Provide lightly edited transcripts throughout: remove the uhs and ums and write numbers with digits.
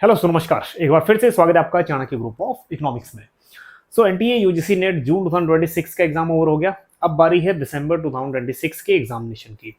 Hello सो नमस्कार, एक बार फिर से स्वागत है आपका चाणक्य ग्रुप ऑफ इकोनॉमिक्स में। एनटीए यूजीसी नेट जून 2026 का एग्जाम ओवर हो गया। अब बारी है दिसंबर 2026 के एग्जामिनेशन की।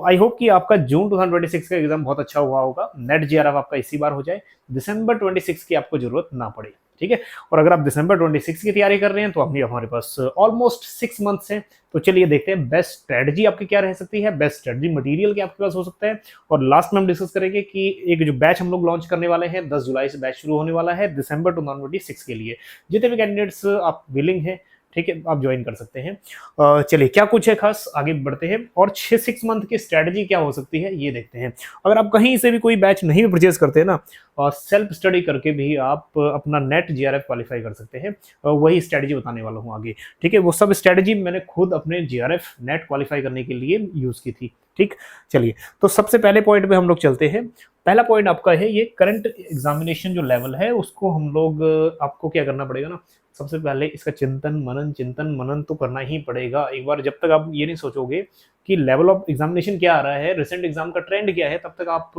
आई होप कि आपका जून 2026 का एग्जाम बहुत अच्छा हुआ होगा। नेट जीआरएफ आपका इसी बार हो जाए, दिसंबर 26 की आपको जरूरत ना पड़े। ठीक है। और अगर आप दिसंबर 26 की तैयारी कर रहे हैं तो अभी हमारे पास ऑलमोस्ट 6 मंथ्स हैं। तो चलिए देखते हैं बेस्ट स्ट्रेटजी आपकी क्या रह सकती है, बेस्ट स्ट्रेटजी मटेरियल क्या आपके पास हो सकता है। और लास्ट में हम डिस्कस करेंगे कि एक जो बैच हम लोग लॉन्च करने वाले हैं 10 जुलाई से बैच शुरू होने वाला है दिसंबर 2026 के लिए। जितने भी कैंडिडेट्स आप विलिंग हैं, ठीक है, आप ज्वाइन कर सकते हैं। चलिए क्या कुछ है खास, आगे बढ़ते हैं और 6 मंथ की स्ट्रेटजी क्या हो सकती है ये देखते हैं। अगर आप कहीं से भी कोई बैच नहीं भी परचेज करते हैं ना, और सेल्फ स्टडी करके भी आप अपना नेट जीआरएफ क्वालिफाई कर सकते हैं। वही स्ट्रेटजी बताने वाला हूँ आगे। ठीक है, वो सब स्ट्रेटजी मैंने खुद अपने जीआरएफ नेट क्वालिफाई करने के लिए यूज की थी। ठीक, चलिए तो सबसे पहले पॉइंट पे हम लोग चलते हैं। पहला पॉइंट आपका है ये करंट एग्जामिनेशन जो लेवल है उसको हम लोग, आपको क्या करना पड़ेगा ना, सबसे पहले इसका चिंतन मनन तो करना ही पड़ेगा एक बार। जब तक आप ये नहीं सोचोगे कि लेवल ऑफ एग्जामिनेशन क्या आ रहा है, रिसेंट एग्जाम का ट्रेंड क्या है, तब तक आप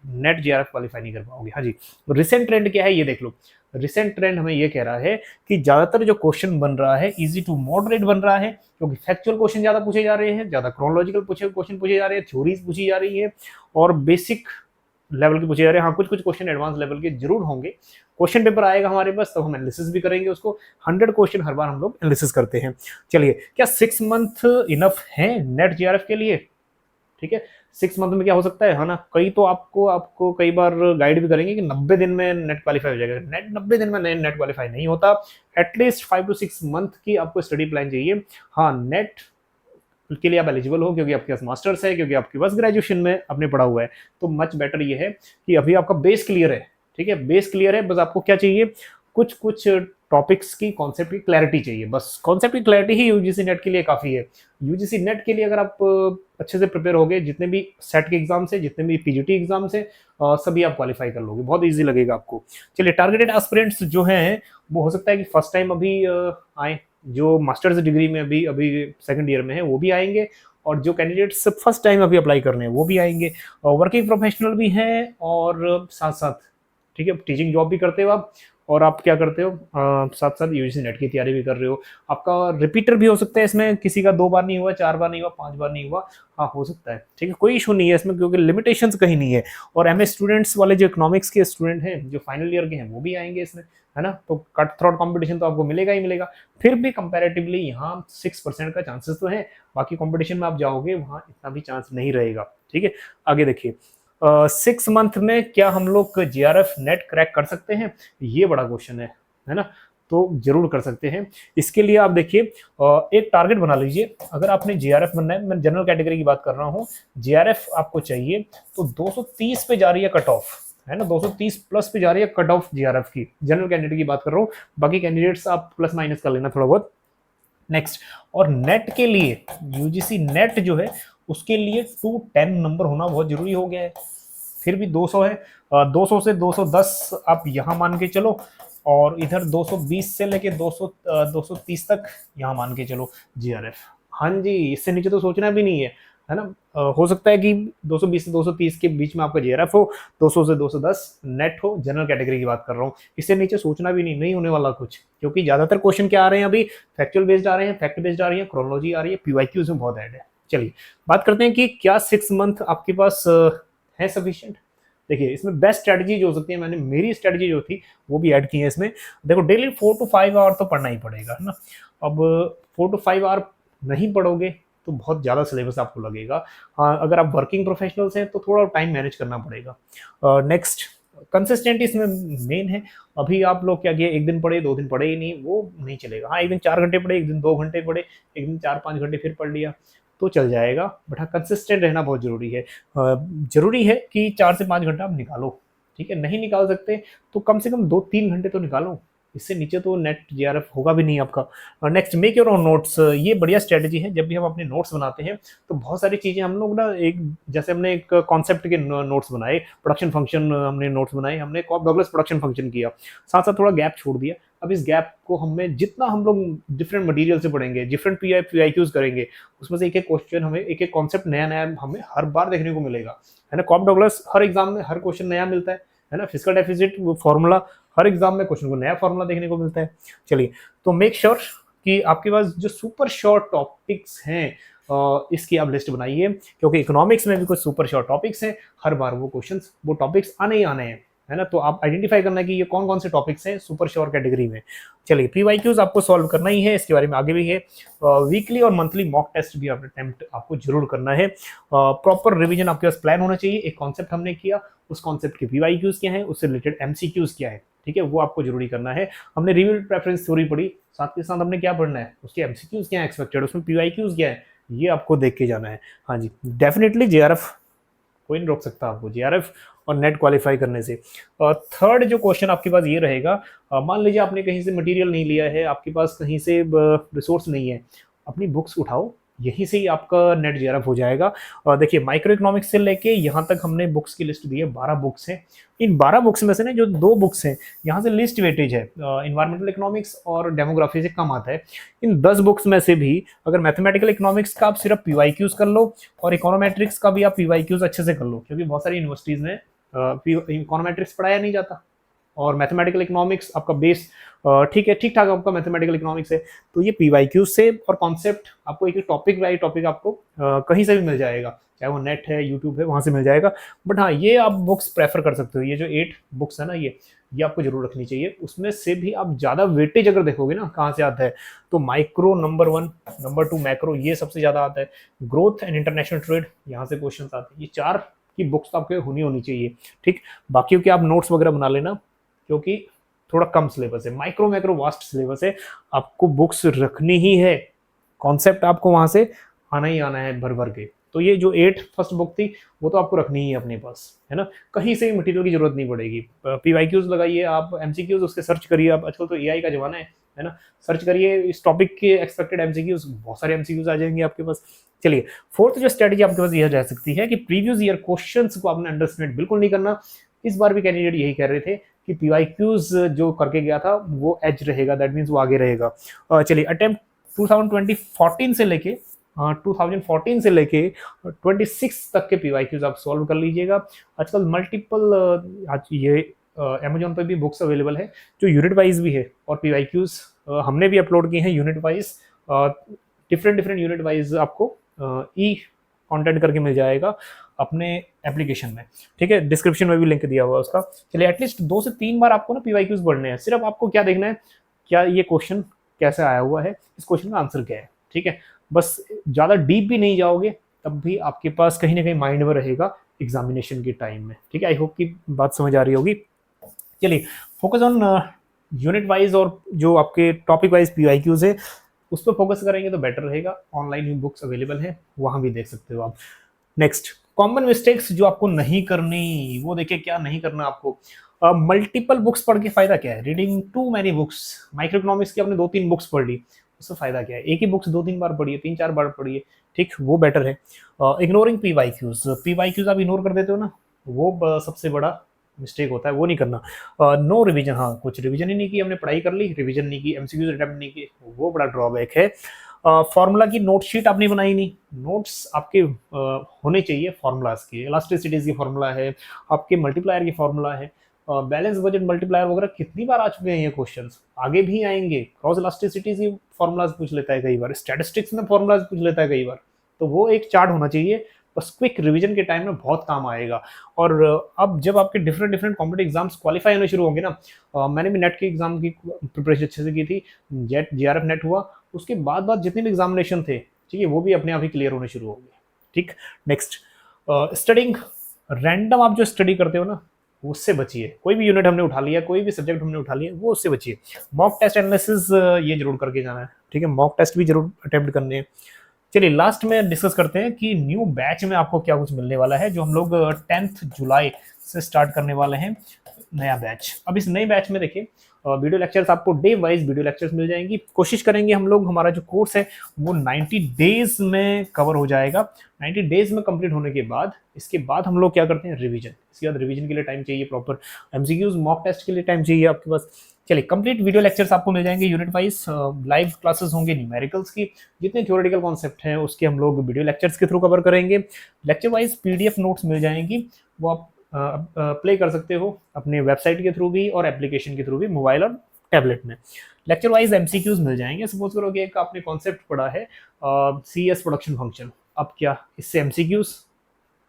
नेट जीआरएफ क्वालिफाई नहीं कर पाओगे। हाँ जी, रिसेंट ट्रेंड क्या है ये देख लो। रिसेंट ट्रेंड हमें ये कह रहा है कि ज्यादातर जो क्वेश्चन बन रहा है इजी टू मॉडरेट बन रहा है, क्योंकि फैक्चुअल क्वेश्चन ज्यादा पूछे जा रहे हैं, ज्यादा क्रोनोलॉजिकल क्वेश्चन पूछे जा रहे हैं, थ्योरीज पूछी जा रही है और बेसिक लेवल के पूछे जा रहे हैं। हाँ, कुछ कुछ क्वेश्चन एडवांस लेवल के जरूर होंगे। क्वेश्चन पेपर आएगा हमारे पास तब हम एनालिसिस भी करेंगे उसको। 100 क्वेश्चन हर बार हम लोग एनालिसिस करते हैं। चलिए, क्या 6 मंथ इनफ है नेट जीआरएफ के लिए? ठीक है, 6 मंथ में क्या हो सकता है ना, कई तो आपको आपको कई बार गाइड भी करेंगे कि 90 दिन में नेट क्वालिफाई हो जाएगा। नेट 90 दिन में नेट क्वालिफाई नहीं होता। एटलीस्ट 5 to 6 मंथ की आपको स्टडी प्लान चाहिए। हाँ, नेट के लिए आप एलिजिबल हो क्योंकि आपके पास मास्टर्स है, क्योंकि आपके पास ग्रेजुएशन में आपने पढ़ा हुआ है। तो मच बेटर ये है कि अभी आपका बेस क्लियर है। ठीक है, बेस क्लियर है, बस आपको क्या चाहिए, कुछ कुछ टॉपिक्स की कॉन्सेप्ट की क्लैरिटी चाहिए। बस कॉन्सेप्ट की क्लैरिटी ही यूजीसी नेट के लिए काफ़ी है। यूजीसी नेट के लिए अगर आप अच्छे से प्रिपेयर हो गए, जितने भी सेट के एग्जाम से, जितने भी पीजीटी एग्जाम से, सभी आप क्वालिफाई कर लोगे, बहुत ईजी लगेगा आपको। चलिए, टारगेटेड एस्पिरेंट्स जो हैं वो हो सकता है कि फर्स्ट टाइम अभी आए, जो मास्टर्स डिग्री में अभी अभी सेकंड ईयर में है वो भी आएंगे, और जो कैंडिडेट्स फर्स्ट टाइम अभी अप्लाई करने हैं वो भी आएंगे, वर्किंग प्रोफेशनल भी हैं और साथ साथ, ठीक है, टीचिंग जॉब भी करते हो आप, और आप क्या करते हो, साथ साथ यूजीसी नेट की तैयारी भी कर रहे हो। आपका रिपीटर भी हो सकता है इसमें, किसी का 2 बार नहीं हुआ, 4 बार नहीं हुआ, 5 बार नहीं हुआ, हाँ हो सकता है। ठीक है, कोई इशू नहीं है इसमें, क्योंकि लिमिटेशंस कहीं नहीं है। और एमए स्टूडेंट्स वाले जो इकोनॉमिक्स के स्टूडेंट हैं, जो फाइनल ईयर के हैं, वो भी आएंगे इसमें, है ना। तो कट थ्रोट कॉम्पिटिशन तो आपको मिलेगा ही मिलेगा। फिर भी कंपेरेटिवली यहाँ 6% का चांसेस तो है। बाकी कॉम्पिटिशन में आप जाओगे वहाँ इतना भी चांस नहीं रहेगा। ठीक है, आगे देखिए, 6 मंथ में क्या हम लोग जीआरएफ नेट क्रैक कर सकते हैं, ये बड़ा क्वेश्चन है ना। तो जरूर कर सकते हैं। इसके लिए आप देखिए, एक टारगेट बना लीजिए। अगर आपने जीआरएफ बनना है, मैं जनरल कैटेगरी की बात कर रहा हूँ, जीआरएफ आपको चाहिए तो 230 पे जा रही है कट ऑफ, है ना, 230 प्लस पे जा रही है कट ऑफ जीआरएफ की। जनरल कैंडिडेट की बात कर रहा हूँ, बाकी कैंडिडेट्स आप प्लस माइनस कर लेना थोड़ा बहुत। नेक्स्ट, और नेट के लिए यूजीसी नेट जो है उसके लिए 210 नंबर होना बहुत जरूरी हो गया है। फिर भी 200 है, 200 से 210 आप यहाँ मान के चलो, और इधर 220 से लेके 200 230 तक यहाँ मान के चलो जीआरएफ। हाँ जी, इससे नीचे तो सोचना भी नहीं है ना। हो सकता है कि 220 से 230 के बीच में आपका जीआरएफ हो, 200 से 210 नेट हो, जनरल कैटेगरी की बात कर रहा हूँ। इससे नीचे सोचना भी नहीं होने वाला कुछ, क्योंकि ज्यादातर क्वेश्चन क्या आ रहे हैं अभी, फैक्चुअल बेस्ड आ रहे हैं, फैक्ट बेस्ड आ रही है, क्रोनोलॉजी आ रही है, पीवाईक्यूज में बहुत ऐड है। चलिए बात करते हैं कि क्या 6 मंथ आपके पास है सफिशिएंट। देखिए, इसमें बेस्ट स्ट्रेटजी जो हो सकती है, मैंने मेरी स्ट्रेटजी जो थी वो भी ऐड की है इसमें। देखो, डेली 4 to 5 आवर तो पढ़ना ही पड़ेगा, है ना। अब 4 to 5 आवर नहीं पढ़ोगे तो बहुत ज़्यादा सिलेबस आपको लगेगा। हाँ, अगर आप वर्किंग प्रोफेशनल्स हैं तो थोड़ा टाइम मैनेज करना पड़ेगा। नेक्स्ट, कंसिस्टेंट इसमें मेन है। अभी आप लोग क्या किए, एक दिन पढ़े 2 दिन पढ़े ही नहीं, वो नहीं चलेगा। हाँ, एक दिन 4 घंटे पढ़े, एक दिन 2 घंटे पढ़े, एक दिन 4-5 घंटे फिर पढ़ लिया तो चल जाएगा। बट हाँ, कंसिस्टेंट रहना बहुत जरूरी है। जरूरी है कि 4 से 5 घंटा आप निकालो। ठीक है, नहीं निकाल सकते तो कम से कम 2-3 घंटे तो निकालो। इससे नीचे तो नेट जीआरएफ होगा भी नहीं आपका। Next, make your own notes. ये बढ़िया स्ट्रेटजी है। जब भी हम अपने नोट्स बनाते हैं तो बहुत सारी चीजें हम लोग ना, एक जैसे हमने एक कॉन्सेप्ट के नोट्स बनाए, प्रोडक्शन फंक्शन हमने नोट्स बनाए, हमने कॉप डगलस प्रोडक्शन फंक्शन किया, साथ साथ थोड़ा गैप छोड़ दिया। अब इस गैप को हमें जितना हम लोग डिफरेंट मटेरियल से पढ़ेंगे, डिफरेंट पीआईक्यूज करेंगे, उसमें से एक एक क्वेश्चन हमें, एक एक कॉन्सेप्ट नया नया हमें हर बार देखने को मिलेगा, है ना। कॉप डगलस हर एग्जाम में हर क्वेश्चन नया मिलता है, है ना। फिजिकल डेफिसिट वो फॉर्मूला हर एग्जाम में क्वेश्चन को नया फॉर्मूला देखने को मिलता है। चलिए, तो मेक श्योर कि आपके पास जो सुपर शॉर्ट टॉपिक्स हैं इसकी आप लिस्ट बनाइए, क्योंकि इकोनॉमिक्स में भी कुछ सुपर शॉर्ट टॉपिक्स हैं, हर बार वो क्वेश्चंस वो टॉपिक्स आने ही आने हैं, है ना। तो आप आइडेंटिफाई करना है कि ये कौन कौन से टॉपिक्स हैं सुपर श्योर कैटेगरी में। चलिए, पीवाईक्यूज आपको सॉल्व करना ही है, इसके बारे में आगे भी है। वीकली और मंथली मॉक टेस्ट भी अटेम्प्ट आपको जरूर करना है। प्रॉपर रिवीजन आपके पास प्लान होना चाहिए। एक कॉन्सेप्ट हमने किया, उस कॉन्सेप्ट के पीवाईक्यूज क्या है, उससे रिलेटेड एमसीक्यूज क्या है, ठीक है, वो आपको जरूरी करना है। हमने रिव्यू प्रेफरेंस थ्योरी पढ़ी, साथ के साथ हमने क्या पढ़ना है, उसके एमसीक्यूज क्या है एक्सपेक्टेड, उसमें पीवाईक्यूज क्या है, ये आपको देख के जाना है। हाँ जी, डेफिनेटली जेआरएफ कोई नहीं रोक सकता आपको, जेआरएफ और नेट क्वालिफाई करने से। थर्ड जो क्वेश्चन आपके पास ये रहेगा, मान लीजिए आपने कहीं से मटेरियल नहीं लिया है, आपके पास कहीं से रिसोर्स नहीं है, अपनी बुक्स उठाओ, यहीं से ही आपका नेट जेआरएफ हो जाएगा। देखिए, माइक्रो इकोनॉमिक्स से लेके यहाँ तक हमने बुक्स की लिस्ट दी है, 12 बुक्स हैं। इन 12 बुक्स में से ना जो 2 बुक्स हैं, यहाँ से लिस्ट वेटेज है, इन्वायरमेंटल इकोनॉमिक्स और डेमोग्राफी से कम आता है। इन 10 बुक्स में से भी अगर मैथमेटिकल इकोनॉमिक्स का आप सिर्फ पीवाईक्यूज कर लो और इकोनोमेट्रिक्स का भी आप पीवाईक्यूज अच्छे से कर लो, क्योंकि बहुत सारी यूनिवर्सिटीज में इकोनोमेट्रिक्स पढ़ाया नहीं जाता और मैथमेटिकल इकोनॉमिक्स आपका बेस ठीक है, ठीक ठाक आपका मैथमेटिकल इकोनॉमिक्स है। तो ये पीवाईक्यू से और कॉन्सेप्ट आपको एक टॉपिक बाई टॉपिक आपको कहीं से भी मिल जाएगा, चाहे वो नेट है, यूट्यूब है, वहाँ से मिल जाएगा। बट हाँ, ये आप बुक्स प्रेफर कर सकते हो, ये जो 8 बुक्स है ना, ये आपको जरूर रखनी चाहिए। उसमें से भी आप ज़्यादा वेटेज अगर देखोगे ना कहाँ से आता है, तो माइक्रो नंबर 1, नंबर 2 मैक्रो, ये सबसे ज़्यादा आता है। ग्रोथ एंड इंटरनेशनल ट्रेड, यहाँ से क्वेश्चन आते हैं। ये 4 की बुक्स तो आपके होनी चाहिए, ठीक। बाकी के आप नोट्स वगैरह बना लेना, क्योंकि थोड़ा कम सिलेबस है, माइक्रो मैक्रो वास्ट सिलेबस है, आपको बुक्स रखनी ही है, कॉन्सेप्ट आपको वहां से आना ही आना है भर भर के। तो ये जो 8 फर्स्ट बुक थी वो तो आपको रखनी ही है अपने पास, है ना, कहीं से भी मटेरियल की जरूरत नहीं पड़ेगी। पीवाईक्यूज लगाइए आप, एमसीक्यूज उसके सर्च करिए आप, आजकल तो एआई का जमाना है ना, सर्च करिए इस टॉपिक के एक्सपेक्टेड एमसीक्यूज, बहुत सारे एमसीक्यूज आ जाएंगे आपके पास। चलिए, फोर्थ जो स्ट्रेटेजी आपके पास यह रह सकती है कि प्रीवियस ईयर क्वेश्चंस को आपने अंडरस्टैंड बिल्कुल नहीं करना। इस बार भी कैंडिडेट यही कह रहे थे कि पीवाईक्यूज जो करके गया था वो एज रहेगा, दैट मीन्स वो आगे रहेगा। चलिए, अटेम्प्ट 2014 से लेके 2014 से लेके 26 तक के पीवाईक्यूज आप सॉल्व कर लीजिएगा। आजकल मल्टीपल ये अमेजोन पर भी बुक्स अवेलेबल है जो यूनिट वाइज भी है, और पीवाईक्यूज हमने भी अपलोड किए हैं unit wise, different unit wise आपको ई कंटेंट करके मिल जाएगा अपने एप्लीकेशन में, ठीक है, डिस्क्रिप्शन में भी लिंक दिया हुआ है उसका। चलिए, एटलीस्ट 2 से 3 बार आपको ना पीवाईक्यूज पढ़ने हैं। सिर्फ आपको क्या देखना है, क्या ये क्वेश्चन कैसे आया हुआ है, इस क्वेश्चन का आंसर क्या है, ठीक है। बस ज़्यादा डीप भी नहीं जाओगे, तब भी आपके पास कहीं ना कहीं माइंड में रहेगा एग्जामिनेशन के टाइम में, ठीक है। आई होप की बात समझ आ रही होगी। चलिए, फोकस ऑन यूनिट वाइज और जो आपके टॉपिक वाइज पीवाईक्यूज है उस पर फोकस करेंगे तो बेटर रहेगा। ऑनलाइन बुक्स अवेलेबल है, वहाँ भी देख सकते हो आप। नेक्स्ट, कॉमन मिस्टेक्स जो आपको नहीं करनी, वो देखिए क्या नहीं करना आपको। मल्टीपल बुक्स पढ़ के फायदा क्या है, reading too many books. Microeconomics की आपने 2-3 बुक्स पढ़ ली, उससे फायदा क्या है, एक ही बुक्स 2-3 बार पढ़िए, 3-4 बार पढ़िए, ठीक, वो बेटर है। इग्नोरिंग पीवाईक्यूज आप इग्नोर कर देते हो ना, वो सबसे बड़ा मिस्टेक होता है, वो नहीं करना। नो रिवीजन, हाँ, कुछ रिवीजन ही नहीं की, हमने पढ़ाई कर ली, रिवीजन नहीं की, एमसीक्यूज अटेम्प्ट नहीं की, वो बड़ा ड्रॉबैक है। फार्मूला की नोट शीट आपने बनाई नहीं, नोट्स आपके होने चाहिए फार्मूलाज के, इलास्टिसिटीज की फार्मूला है, आपके मल्टीप्लायर की फार्मूला है, बैलेंस बजट मल्टीप्लायर वगैरह कितनी बार आ चुके हैं ये क्वेश्चंस, आगे भी आएंगे। क्रॉस इलास्टिसिटीज की फार्मूलाज पूछ लेता है कई बार, स्टैटिस्टिक्स में फार्मूलाज पूछ लेता है कई बार, तो वो एक चार्ट होना चाहिए, बस क्विक रिवीजन के टाइम में बहुत काम आएगा। और अब जब आपके डिफरेंट कॉम्पिटेटिव एग्जाम्स क्वालिफाई होने शुरू होंगे ना, मैंने भी नेट के एग्जाम की प्रिपरेशन अच्छे से की थी, जेट जेआरएफ नेट हुआ, उसके बाद जितने भी एग्जामिनेशन थे, ठीक है, वो भी अपने आप ही क्लियर होने शुरू हो गए, ठीक। नेक्स्ट, स्टडिंग रैंडम, आप जो स्टडी करते हो ना उससे बचिए। कोई भी यूनिट हमने उठा लिया, कोई भी सब्जेक्ट हमने उठा लिया, वो उससे बचिए। मॉक टेस्ट एनालिसिस ये जरूर करके जाना है, ठीक है, मॉक टेस्ट भी जरूर अटेम्प्ट करने हैं। चलिए, लास्ट में डिस्कस करते हैं कि न्यू बैच में आपको क्या कुछ मिलने वाला है, जो हम लोग 10 जुलाई से स्टार्ट करने वाले हैं नया बैच। अब इस नए बैच में देखिए, वीडियो लेक्चर्स आपको डे वाइज वीडियो लेक्चर्स मिल जाएंगी। कोशिश करेंगे हम लोग, हमारा जो कोर्स है वो 90 डेज में कवर हो जाएगा। 90 डेज में कंप्लीट होने के बाद, इसके बाद हम लोग क्या करते हैं, रिवीजन। इसके बाद रिवीजन के लिए टाइम चाहिए, प्रॉपर एमसीक्यूज मॉक टेस्ट के लिए टाइम चाहिए आपके पास। चलिए, कंप्लीट वीडियो लेक्चर्स आपको मिल जाएंगे यूनिट वाइज, लाइव क्लासेस होंगे न्यूमेरिकल्स की, जितने थ्योरेटिकल कॉन्सेप्ट हैं उसके हम लोग वीडियो लेक्चर्स के थ्रू कवर करेंगे। लेक्चर वाइज पीडीएफ नोट्स मिल जाएंगी, वो आप प्ले कर सकते हो अपने वेबसाइट के थ्रू भी और एप्लीकेशन के थ्रू भी, मोबाइल और टैबलेट में। लेक्चर वाइज एमसीक्यूज मिल जाएंगे। सपोज करो कि एक आपने कॉन्सेप्ट पढ़ा है CS प्रोडक्शन फंक्शन, अब क्या इससे एमसीक्यूज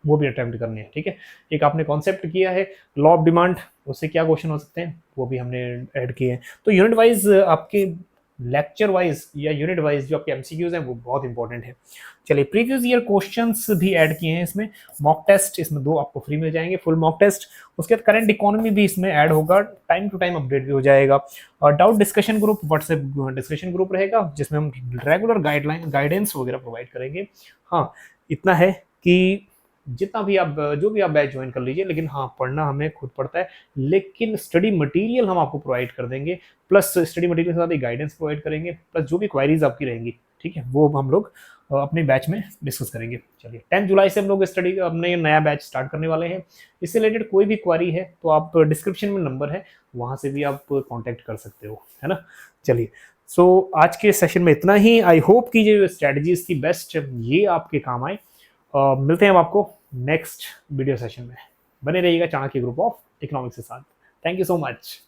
वो भी अटेम्प्ट करने हैं, ठीक है। एक आपने कॉन्सेप्ट किया है लॉ ऑफ डिमांड, उससे क्या क्वेश्चन हो सकते हैं वो भी हमने ऐड किए हैं। तो यूनिट वाइज आपके लेक्चर वाइज या यूनिट वाइज जो आपके एमसीक्यूज हैं वो बहुत इंपॉर्टेंट है। चलिए प्रीवियस ईयर क्वेश्चंस भी ऐड किए हैं इसमें, मॉक टेस्ट इसमें 2 आपको फ्री मिल जाएंगे, फुल मॉक टेस्ट। उसके बाद करंट इकोनॉमी भी इसमें ऐड होगा, टाइम टू टाइम अपडेट भी हो जाएगा। और doubt discussion group, WhatsApp discussion group रहेगा जिसमें हम रेगुलर गाइडेंस वगैरह प्रोवाइड करेंगे। हाँ इतना है कि जितना भी आप जो भी आप बैच ज्वाइन कर लीजिए, लेकिन हाँ पढ़ना हमें खुद पड़ता है, लेकिन स्टडी मटेरियल हम आपको प्रोवाइड कर देंगे, प्लस स्टडी मटेरियल के साथ एक गाइडेंस प्रोवाइड करेंगे, प्लस जो भी क्वायरीज आपकी रहेंगी, ठीक है, वो हम लोग अपने बैच में डिस्कस करेंगे। चलिए 10 जुलाई से हम लोग स्टडी अपने नया बैच स्टार्ट करने वाले हैं। इससे रिलेटेड कोई भी क्वारी है तो आप डिस्क्रिप्शन में नंबर है, वहाँ से भी आप कॉन्टैक्ट कर सकते हो, है ना। चलिए आज के सेशन में इतना ही। आई होप कि जो स्ट्रैटेजीज थी बेस्ट ये आपके काम आए। मिलते हैं हम आपको नेक्स्ट वीडियो सेशन में। बने रहिएगा चाणक्य ग्रुप ऑफ इकोनॉमिक्स के साथ। Thank you so much.